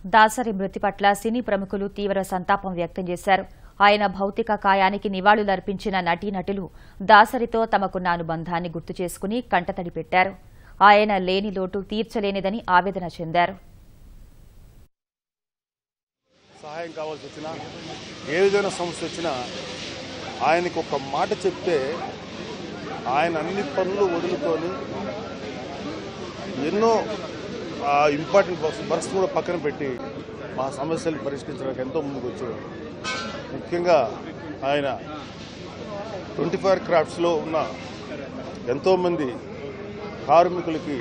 దాసరి మృతి పట్ల సినీ ప్రముఖులు తీవ్ర సంతాపం వ్యక్తం చేశారు. ఆయన భౌతిక కాయానికి నివాళులర్పించిన నటీనటులు దాసరితో తమకున్న అనుబంధాన్ని గుర్తు చేసుకుని కంటతడి పెట్టారు. ఆయన లేని లోటు తీర్చలేనిదని ఆవేదన చెందారు. సహాయం కావాల్సి వచ్చినా ఏ విధమైన సమస్య వచ్చినా ఆయనకు ఒక మాట చెప్తే ఆయన అన్ని పనులు వదులుకొని ఎన్నో ఇంపార్టెంట్ పరిస్థితులు కూడా పక్కన పెట్టి మా సమస్యలు పరిష్కరించడానికి ఎంతో ముందుకు వచ్చేవారు. ముఖ్యంగా ఆయన 24 క్రాఫ్ట్స్లో ఉన్న ఎంతోమంది కార్మికులకి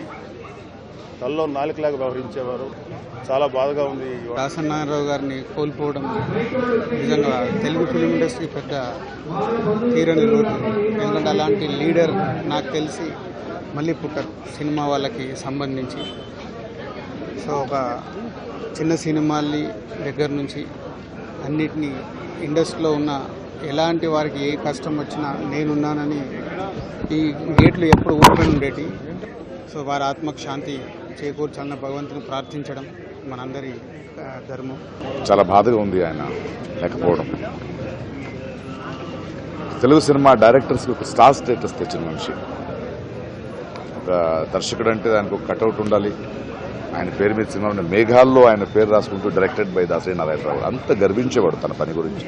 తల్లో నాలుకలాగా వ్యవహరించేవారు. చాలా బాధగా ఉంది. దాసనారాయణరావు గారిని కోల్పోవడం నిజంగా తెలుగు ఫిలిం ఇండస్ట్రీ పెద్ద తీరని లోటు. ఎందుకంటే అలాంటి లీడర్ నాకు తెలిసి మళ్ళీ పుట్టారు సినిమా వాళ్ళకి సంబంధించి. సో ఒక చిన్న సినిమాల్ని దగ్గర నుంచి అన్నిటినీ ఇండస్ట్రీలో ఉన్న ఎలాంటి వారికి ఏ కష్టం వచ్చినా నేనున్నానని ఈ గేట్లు ఎప్పుడు ఓపెన్ ఉండేటి. సో వారి ఆత్మకు శాంతి చేకూర్చాలని భగవంతుని ప్రార్థించడం మనందరి ధర్మం. చాలా బాధగా ఉంది ఆయన లేకపోవడం. తెలుగు సినిమా డైరెక్టర్స్కి ఒక స్టార్ స్టేటస్ తెచ్చిన మనిషి. ఒక దర్శకుడు అంటే దానికి ఒక కటౌట్ ఉండాలి. ఆయన పేరు మీద సినిమా ఉండే మేఘాల్లో ఆయన పేరు రాసుకుంటూ డైరెక్టెడ్ బై దాసరి నారాయణరావు అంత గర్వించేవాడు తన పని గురించి.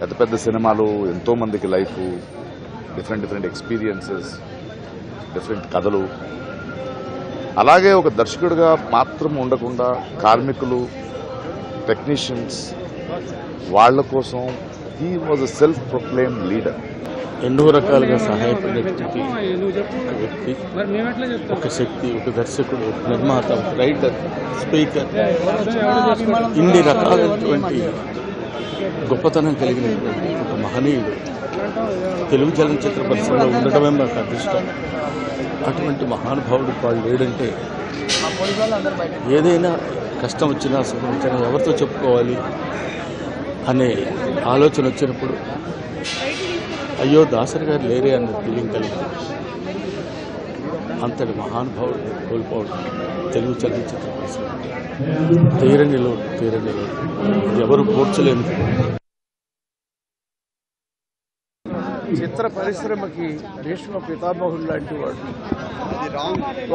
పెద్ద పెద్ద సినిమాలు, ఎంతో మందికి లైఫ్, డిఫరెంట్ ఎక్స్పీరియన్సెస్, డిఫరెంట్ కథలు. అలాగే ఒక దర్శకుడిగా మాత్రం ఉండకుండా కార్మికులు, టెక్నీషియన్స్ వాళ్ళ కోసం he was a self proclaim leader. ఎన్నో రకాలుగా సహాయపడేటువంటి ఒక వ్యక్తి, ఒక శక్తి, ఒక దర్శకుడు, ఒక నిర్మాత, ఒక రైటర్, స్పీకర్, ఇన్ని రకాలైనటువంటి గొప్పతనం కలిగినటువంటి ఒక మహనీయుడు తెలుగు చలనచిత్ర పరిశ్రమలో ఉండడమే మాకు అదృష్టం. అటువంటి మహానుభావుడు వాళ్ళు లేడంటే ఏదైనా కష్టం వచ్చినా సుఖం వచ్చినా ఎవరితో చెప్పుకోవాలి అనే ఆలోచన వచ్చినప్పుడు అయ్యో దాసరి గారు లేరే అన్న ఫీలింగ్ కలుగుతుంది. అంతటి మహానుభావుడు కోల్పోవడం తెలుగు చలనచిత్ర పరిశ్రమ తీరని లోటు ఎవరు పోర్చలేని. చిత్ర పరిశ్రమకి భీష్మ పితామహుడు లాంటి వాడు.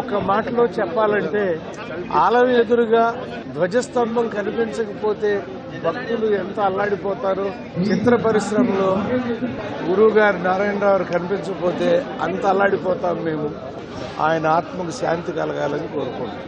ఒక మాటలో చెప్పాలంటే ఆలయం ఎదురుగా ధ్వజస్తంభం కనిపించకపోతే భక్తులు ఎంత అల్లాడిపోతారో, చిత్ర పరిశ్రమలో గురువు గారు నారాయణరావు కనిపించకపోతే అంత అల్లాడిపోతాం మేము. ఆయన ఆత్మకు శాంతి కలగాలని కోరుకుంటాం.